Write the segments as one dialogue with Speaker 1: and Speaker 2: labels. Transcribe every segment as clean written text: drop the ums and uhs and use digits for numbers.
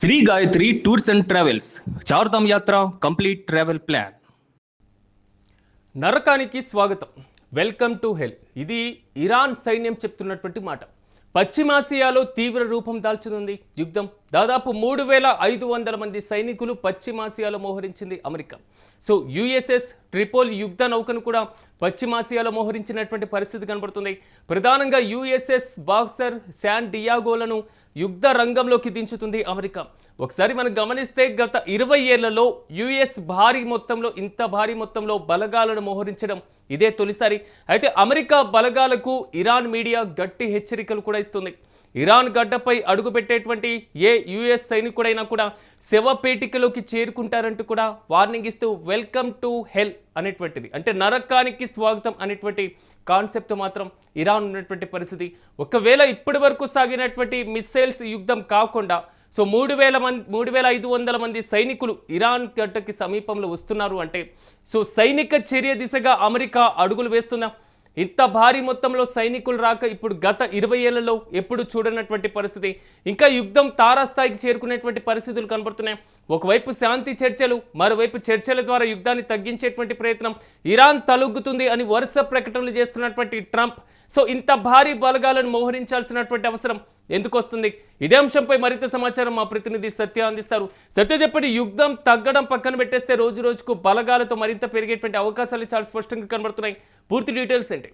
Speaker 1: Shri Gayatri tours and travels Chardham యాత్ర complete travel plan.
Speaker 2: నరకానికి స్వాగతం, వెల్కమ్ టు హెల్. ఇది ఇరాన్ సైన్యం చెప్తున్నటువంటి మాట. పశ్చిమాసియాలో తీవ్ర రూపం దాల్చనుంది యుద్ధం. దాదాపు 3,500 మంది సైనికులు పశ్చిమాసియాలో మోహరించింది అమెరికా. సో యుఎస్ఎస్ ట్రిపోల్ యుద్ధ నౌకను కూడా పశ్చిమాసియాలో మోహరించినటువంటి పరిస్థితి కనబడుతుంది. ప్రధానంగా యుఎస్ఎస్ బాక్సర్ శాన్ డియాగోలను యుద్ధ రంగంలోకి దించుతుంది అమెరికా. ఒకసారి మనం గమనిస్తే గత 20 ఏళ్లలో యుఎస్ ఇంత భారీ మొత్తంలో బలగాలను మోహరించడం ఇదే తొలిసారి. అయితే అమెరికా బలగాలకు ఇరాన్ మీడియా గట్టి హెచ్చరికలు కూడా ఇస్తుంది. ఇరాన్ గడ్డపై అడుగుపెట్టేటువంటి ఏ యుఎస్ సైనికుడైనా కూడా శవపేటికలోకి చేరుకుంటారంటూ కూడా వార్నింగ్ ఇస్తూ వెల్కమ్ టు హెల్ అనేటువంటిది, అంటే నరకానికి స్వాగతం అనేటువంటి కాన్సెప్ట్ మాత్రం ఇరాన్ ఉన్నటువంటి పరిస్థితి. ఒకవేళ ఇప్పటి వరకు సాగినటువంటి మిస్సైల్స్ యుద్ధం కాకుండా 3,500 మంది సైనికులు ఇరాన్ గడ్డకి సమీపంలో వస్తున్నారు అంటే సైనిక చర్య దిశగా అమెరికా అడుగులు వేస్తుందా? ఇంత భారీ మొత్తంలో సైనికులు రాక ఇప్పుడు గత 20 ఏళ్లలో ఎప్పుడు చూడనటువంటి పరిస్థితి. ఇంకా యుద్ధం తారాస్థాయికి చేరుకునేటువంటి పరిస్థితులు కనబడుతున్నాయి. ఒకవైపు శాంతి చర్చలు, మరోవైపు చర్చల ద్వారా యుద్ధాన్ని తగ్గించేటువంటి ప్రయత్నం. ఇరాన్ తలొగ్గుతుంది అని వరుస ప్రకటనలు చేస్తున్నటువంటి ట్రంప్ ఇంత భారీ బలగాలను మోహరించాల్సినటువంటి అవసరం ఎందుకు వస్తుంది? ఇదే అంశంపై మరింత సమాచారం మా ప్రతినిధి సత్య అందిస్తారు. సత్య, చెప్పండి, యుద్ధం తగ్గడం పక్కన పెట్టేస్తే రోజు రోజుకు బలగాలతో మరింత పెరిగేటువంటి అవకాశాలు చాలా స్పష్టంగా కనబడుతున్నాయి. పూర్తి డీటెయిల్స్ ఏంటి?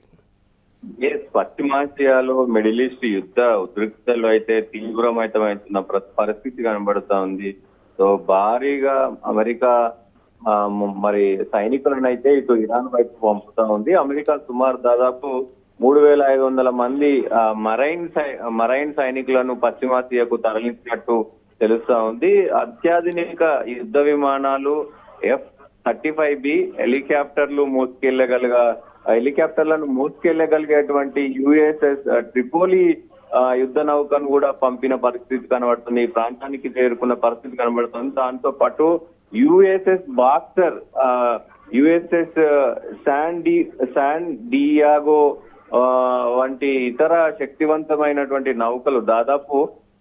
Speaker 3: పశ్చిమాసియాలో మిడిల్ ఈస్ట్ యుద్ధ ఉద్రిక్తలు అయితే తీవ్రమైతమవుతున్న పరిస్థితి కనబడుతా ఉంది. భారీగా అమెరికా మరి సైనికులను అయితే ఇటు ఇరాన్ వైపు పంపుతా ఉంది. అమెరికా సుమారు దాదాపు 3,500 మంది మరైన్ సైనికులను పశ్చిమాసియాకు తరలించినట్టు తెలుస్తా ఉంది. అత్యాధునిక యుద్ధ విమానాలు F-35B హెలికాప్టర్లను మోసుకెళ్లగలిగేటువంటి యుఎస్ఎస్ ట్రిపోలి యుద్ధ నౌకను కూడా పంపిన పరిస్థితి కనబడుతుంది. ఈ ప్రాంతానికి చేరుకున్న పరిస్థితి కనబడుతుంది. దాంతో పాటు USS boxer, USS San Diego వంటి ఇతర శక్తివంతమైనటువంటి నౌకలు దాదాపు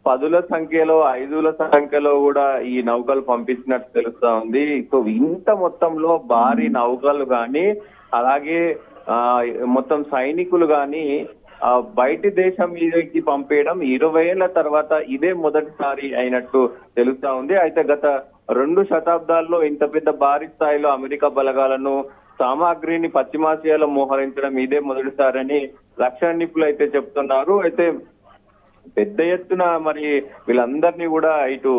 Speaker 3: 10ల సంఖ్యలో 5ల సంఖ్యలో కూడా ఈ నౌకలు పంపించినట్టు తెలుస్తా ఉంది. ఇంత మొత్తంలో భారీ నౌకలు గాని అలాగే మొత్తం సైనికులు గాని బయటి దేశం మీదకి పంపేయడం 20 ఏళ్ల తర్వాత ఇదే మొదటిసారి అయినట్టు తెలుస్తా ఉంది. అయితే గత 2 శతాబ్దాల్లో ఇంత పెద్ద భారీ స్థాయిలో అమెరికా బలగాలను సామాగ్రిని పశ్చిమాసియాలో మోహరించడం ఇదే మొదటిసారని రక్షణ నిపుణులు అయితే చెప్తున్నారు. అయితే పెద్ద ఎత్తున మరి వీళ్ళందరినీ కూడా ఇటు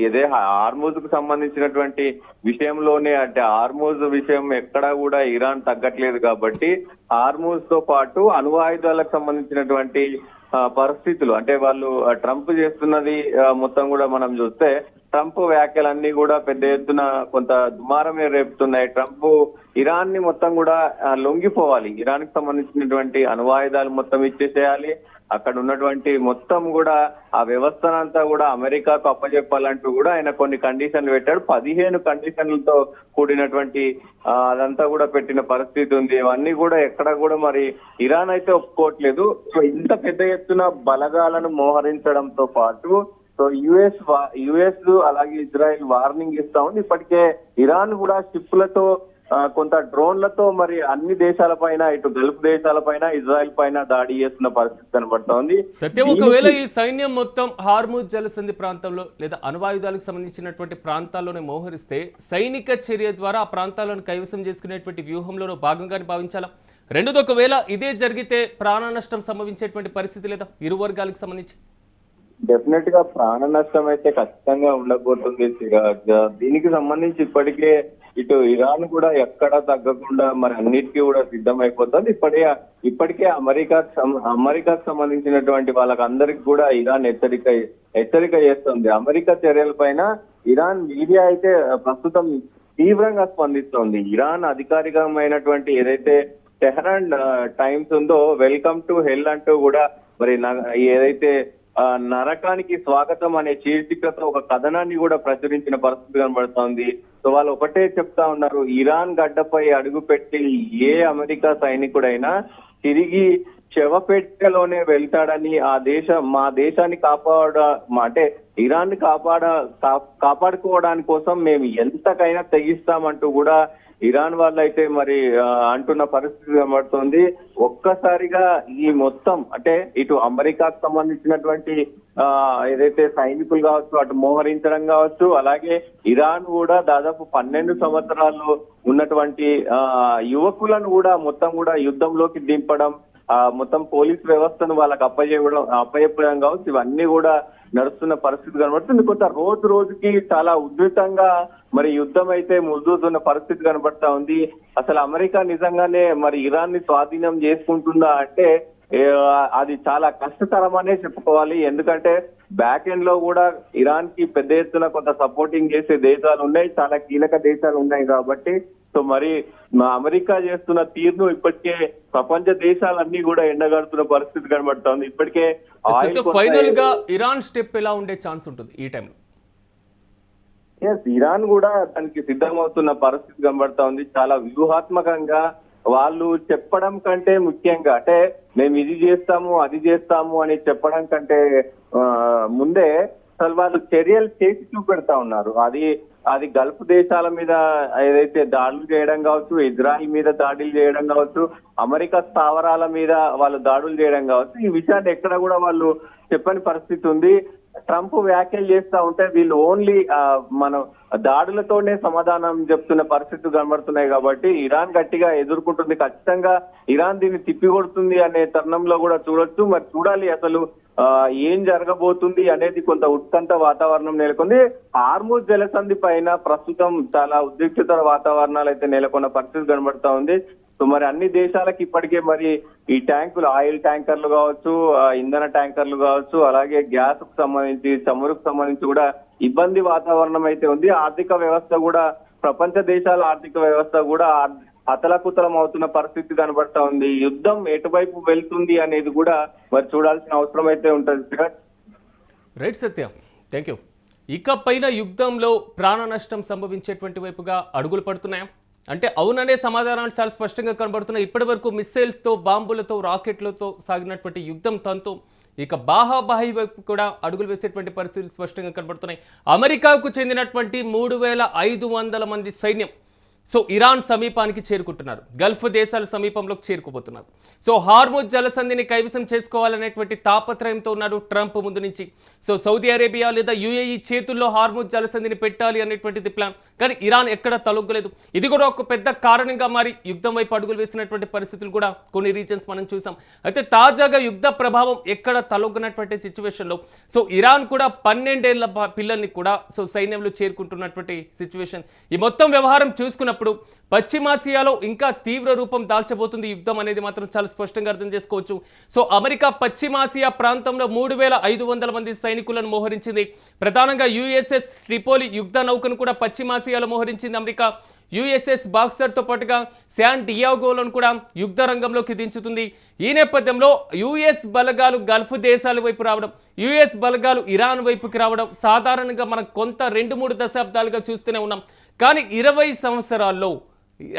Speaker 3: ఇదే హార్మూజ్ కు సంబంధించినటువంటి విషయంలోనే, అంటే హార్మూజ్ విషయం ఎక్కడా కూడా ఇరాన్ తగ్గట్లేదు కాబట్టి హార్మూజ్ తో పాటు అణు ఆయుధాలకు సంబంధించినటువంటి పరిస్థితులు, అంటే వాళ్ళు ట్రంప్ చేస్తున్నది మొత్తం కూడా మనం చూస్తే ట్రంప్ వ్యాఖ్యలన్నీ కూడా పెద్ద ఎత్తున కొంత దుమారమే రేపుతున్నాయి. ట్రంప్ ఇరాన్ ని మొత్తం కూడా లొంగిపోవాలి, ఇరాన్ కి సంబంధించినటువంటి అణ్వాయుధాలు మొత్తం ఇచ్చేసేయాలి, అక్కడ ఉన్నటువంటి మొత్తం కూడా ఆ వ్యవస్థనంతా కూడా అమెరికాకు అప్పచెప్పాలంటూ కూడా ఆయన కొన్ని కండిషన్లు పెట్టాడు. 15 కండిషన్లతో కూడినటువంటి అదంతా కూడా పెట్టిన పరిస్థితి ఉంది. ఇవన్నీ కూడా ఎక్కడ కూడా మరి ఇరాన్ అయితే ఒప్పుకోవట్లేదు. ఇంత పెద్ద ఎత్తున బలగాలను మోహరించడంతో పాటు యుఎస్ అలాగే ఇజ్రాయెల్ వార్నింగ్ ఇస్తా ఉంది. ఇప్పటికే ఇరాన్ కూడా షిప్లతో కొంత డ్రోన్లతో మరి అన్ని దేశాలపైన, ఇటు గల్ఫ్ దేశాలపైన, ఇజ్రాయెల్ పైన దాడి చేస్తున్న పరిస్థితి కనబడుతోంది.
Speaker 2: సత్యం, ఒకవేళ ఈ సైన్యం మొత్తం హార్మూజ్ జలసంధి ప్రాంతంలో లేదా అణ్వాయుధాలకు సంబంధించినటువంటి ప్రాంతాల్లోనే మోహరిస్తే సైనిక చర్య ద్వారా ఆ ప్రాంతాలను కైవసం చేసుకునేటువంటి వ్యూహంలో భాగంగానే భావించాలా? రెండోది, ఒకవేళ ఇదే జరిగితే ప్రాణ నష్టం సంభవించేటువంటి పరిస్థితి లేదా ఇరు వర్గాలకు సంబంధించి?
Speaker 3: డెఫినెట్ గా ప్రాణ నష్టం అయితే ఖచ్చితంగా ఉండబోతుంది. దీనికి సంబంధించి ఇప్పటికే ఇరాన్ కూడా ఎక్కడా తగ్గకుండా మరి అన్నిటికీ కూడా సిద్ధమైపోతుంది. ఇప్పటికే అమెరికాకు సంబంధించినటువంటి వాళ్ళకందరికి కూడా ఇరాన్ హెచ్చరిక చేస్తుంది. అమెరికా చర్యలపైన ఇరాన్ మీడియా అయితే ప్రస్తుతం తీవ్రంగా స్పందిస్తోంది. ఇరాన్ అధికారికమైనటువంటి ఏదైతే టెహరాన్ టైమ్స్ ఉందో వెల్కమ్ టు హెల్ అంటూ కూడా మరి ఏదైతే నరకానికి స్వాగతం అనే శీర్షికతో ఒక కథనాన్ని కూడా ప్రచురించిన పరిస్థితి కనబడుతోంది. వాళ్ళు ఒకటే చెప్తా ఉన్నారు, ఇరాన్ గడ్డపై అడుగుపెట్టి ఏ అమెరికా సైనికుడైనా తిరిగి శవపేటలోనే వెళ్తాడని మా దేశాన్ని అంటే ఇరాన్ ని కాపాడుకోవడానికి కోసం మేము ఎంతకైనా తెగిస్తామంటూ కూడా ఇరాన్ వాళ్ళు అయితే మరి అంటున్న పరిస్థితి కనబడుతోంది. ఒక్కసారిగా ఈ మొత్తం అంటే ఇటు అమెరికాకు సంబంధించినటువంటి ఏదైతే సైనికులు కావచ్చు, అటు మోహరించడం కావచ్చు, అలాగే ఇరాన్ కూడా దాదాపు 12 సంవత్సరాలు ఉన్నటువంటి యువకులను కూడా మొత్తం కూడా యుద్ధంలోకి దింపడం, మొత్తం పోలీస్ వ్యవస్థను వాళ్ళకి అప్పచెప్పడం కావచ్చు, ఇవన్నీ కూడా నడుస్తున్న పరిస్థితి కనబడుతుంది. కొంత రోజుకి చాలా ఉధృతంగా మరి యుద్ధం అయితే ముదురుతున్న పరిస్థితి కనబడతా ఉంది. అసలు అమెరికా నిజంగానే మరి ఇరాన్ ని స్వాధీనం చేసుకుంటుందా అంటే అది చాలా కష్టతరమనే చెప్పుకోవాలి. ఎందుకంటే బ్యాక్ ఎండ్ లో కూడా ఇరాన్ కి పెద్ద ఎత్తున కొంత సపోర్టింగ్ చేసే దేశాలు ఉన్నాయి, చాలా కీలక దేశాలు ఉన్నాయి కాబట్టి సో మరి అమెరికా చేస్తున్న తీరును ఇప్పటికే ప్రపంచ దేశాలన్నీ కూడా ఎండగడుతున్న పరిస్థితి కనబడుతోంది. ఇప్పటికే
Speaker 2: ఫైనల్ గా ఇరాన్ స్టెప్ ఎలా ఉండే ఛాన్స్ ఉంటుంది ఈ టైంలో?
Speaker 3: ఇరాన్ కూడా దానికి సిద్ధమవుతున్న పరిస్థితి కనబడతా ఉంది. చాలా వ్యూహాత్మకంగా వాళ్ళు చెప్పడం కంటే ముఖ్యంగా అంటే మేము ఇది చేస్తాము అది చేస్తాము అని చెప్పడం కంటే ముందే అసలు వాళ్ళు చర్యలు చేసి చూపెడతా ఉన్నారు. అది గల్ఫ్ దేశాల మీద ఏదైతే దాడులు చేయడం కావచ్చు, ఇజ్రాయిల్ మీద దాడులు చేయడం కావచ్చు, అమెరికా స్థావరాల మీద వాళ్ళు దాడులు చేయడం కావచ్చు, ఈ విషయాన్ని ఎక్కడ కూడా వాళ్ళు చెప్పని పరిస్థితి ఉంది. ట్రంప్ వ్యాఖ్యలు చేస్తా ఉంటే వీళ్ళు ఓన్లీ మనం దాడులతోనే సమాధానం చెప్తున్న పరిస్థితులు కనబడుతున్నాయి కాబట్టి ఇరాన్ గట్టిగా ఎదుర్కొంటుంది. ఖచ్చితంగా ఇరాన్ దీన్ని తిప్పికొడుతుంది అనే తరుణంలో కూడా చూడొచ్చు. మరి చూడాలి అసలు ఏం జరగబోతుంది అనేది. కొంత ఉత్కంఠ వాతావరణం నెలకొంది. హార్ముజ్ జలసంధి పైన ప్రస్తుతం చాలా ఉద్రిక్తత వాతావరణాలు అయితే నెలకొన్న పరిస్థితి కనబడతా ఉంది. సో మరి అన్ని దేశాలకి ఇప్పటికే మరి ఈ ట్యాంకులు, ఆయిల్ ట్యాంకర్లు కావచ్చు, ఇంధన ట్యాంకర్లు కావచ్చు, అలాగే గ్యాస్ కు సంబంధించి, చమురుకు సంబంధించి కూడా ఇబ్బంది వాతావరణం అయితే ఉంది. ఆర్థిక వ్యవస్థ కూడా, ప్రపంచ దేశాల ఆర్థిక వ్యవస్థ కూడా అతలకుతలం అవుతున్న పరిస్థితి కనబడతా ఉంది. యుద్ధం ఎటువైపు వెళ్తుంది అనేది కూడా మరి చూడాల్సిన అవసరం అయితే ఉంటుంది.
Speaker 2: Right Satya, thank you. ఇకపైన యుద్ధంలో ప్రాణ నష్టం సంభవించేటువంటి వైపుగా అడుగులు పడుతున్నాయా? అంటే అవుననే సమాధానాలు చాలా స్పష్టంగా కనబడుతున్నాయి. ఇప్పటి వరకు మిస్సైల్స్తో, బాంబులతో, రాకెట్లతో సాగినటువంటి యుద్ధం తంతు ఇక బాహాబాహి వైపు కూడా అడుగులు వేసేటువంటి పరిస్థితులు స్పష్టంగా కనబడుతున్నాయి. అమెరికాకు చెందినటువంటి 3500 మంది సైన్యం సో ఇరాన్ సమీపానికి చేరుకుంటున్నారు. గల్ఫ్ దేశాల సమీపంలోకి చేరుకోబోతున్నారు. సో హార్ముజ్ జలసంధిని కైవసం చేసుకోవాలనేటువంటి తాపత్రయంతో ఉన్నారు ట్రంప్ ముందు నుంచి. సో సౌదీ అరేబియా లేదా యుఏఈ చేతుల్లో హార్ముజ్ జలసంధిని పెట్టాలి అనేటువంటిది ప్లాన్. కానీ ఇరాన్ ఎక్కడ తలొగ్గలేదు. ఇది కూడా ఒక పెద్ద కారణంగా మారి యుద్ధం వైపు అడుగులు వేసినటువంటి పరిస్థితులు కూడా కొన్ని రీజన్స్ మనం చూసాం. అయితే తాజాగా యుద్ధ ప్రభావం ఎక్కడ తలొగ్గనటువంటి సిచ్యువేషన్లో సో ఇరాన్ కూడా 12 ఏళ్ల పిల్లల్ని కూడా సో సైన్యంలో చేరుకుంటున్నటువంటి సిచ్యువేషన్. ఈ మొత్తం వ్యవహారం చూసుకున్నప్పుడు పశ్చిమాసియాలో ఇంకా తీవ్ర రూపం దాల్చబోతుంది యుద్ధం అనేది మాత్రం చాలా స్పష్టంగా అర్థం చేసుకోవచ్చు. సో అమెరికా పశ్చిమాసియా ప్రాంతంలో 3500 మంది సైనికులను మోహరించింది. ప్రధానంగా యుఎస్ఎస్ ట్రిపోలి యుద్ధ నౌకను కూడా పశ్చిమాసియాలో మోహరించింది అమెరికా. యుఎస్ఎస్ బాక్సర్తో పాటుగా శాన్ డియాగోలను కూడా యుద్ధ రంగంలోకి దించుతుంది. ఈ నేపథ్యంలో యుఎస్ బలగాలు గల్ఫ్ దేశాల వైపు రావడం, యుఎస్ బలగాలు ఇరాన్ వైపుకి రావడం సాధారణంగా మనం కొంత 2-3 దశాబ్దాలుగా చూస్తూనే ఉన్నాం. కానీ 20 సంవత్సరాల్లో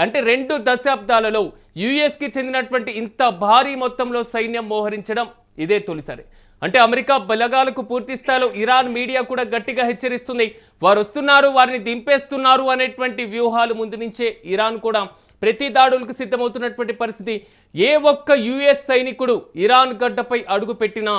Speaker 2: అంటే 2 దశాబ్దాలలో యుఎస్కి చెందినటువంటి ఇంత భారీ మొత్తంలో సైన్యం మోహరించడం ఇదే తొలిసారి. అంటే అమెరికా బలగాలకు పూర్తి స్థాయిలో ఇరాన్ మీడియా కూడా గట్టిగా హెచ్చరిస్తుంది. వారు వస్తున్నారు, వారిని దింపేస్తున్నారు అనేటువంటి వ్యూహాలు ముందు నుంచే ఇరాన్ కూడా ప్రతి దాడులకు సిద్ధమవుతున్నటువంటి పరిస్థితి. ఏ ఒక్క యుఎస్ సైనికుడు ఇరాన్ గడ్డపై అడుగు పెట్టినా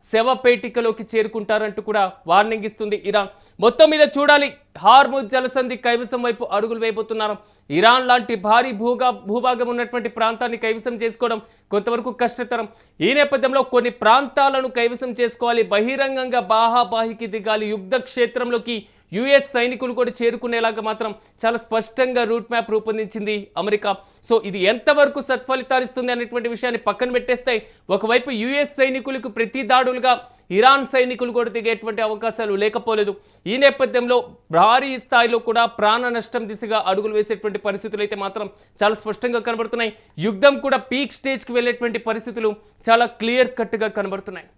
Speaker 2: శవపేటికలోకి చేరుకుంటారంటూ కూడా వార్నింగ్ ఇస్తుంది ఇరాన్. మొత్తం మీద చూడాలి, హార్ముజ్ జలసంధి కైవసం వైపు అడుగులు వేయబోతున్నారు. ఇరాన్ లాంటి భారీ భూభాగం ఉన్నటువంటి ప్రాంతాన్ని కైవసం చేసుకోవడం కొంతవరకు కష్టతరం. ఈ నేపథ్యంలో కొన్ని ప్రాంతాలను కైవసం చేసుకోవాలి, బహిరంగంగా బాహాబాహికి దిగాలి, యుద్ధ క్షేత్రంలోకి యుఎస్ సైనికులు కూడా చేరుకునేలాగా మాత్రం చాలా స్పష్టంగా రూట్ మ్యాప్ రూపొందించింది అమెరికా. సో ఇది ఎంతవరకు సత్ఫలితాలు ఇస్తుంది అనేటువంటి విషయాన్ని పక్కన పెట్టేస్తే ఒకవైపు యుఎస్ సైనికులకు ప్రతి దాడులుగా ఇరాన్ సైనికులు కూడా దిగేటువంటి అవకాశాలు లేకపోలేదు. ఈ నేపథ్యంలో భారీ స్థాయిలో కూడా ప్రాణ నష్టం దిశగా అడుగులు వేసేటువంటి పరిస్థితులు అయితే మాత్రం చాలా స్పష్టంగా కనబడుతున్నాయి. యుద్ధం కూడా పీక్ స్టేజ్కి వెళ్ళేటువంటి పరిస్థితులు చాలా క్లియర్ కట్గా కనబడుతున్నాయి.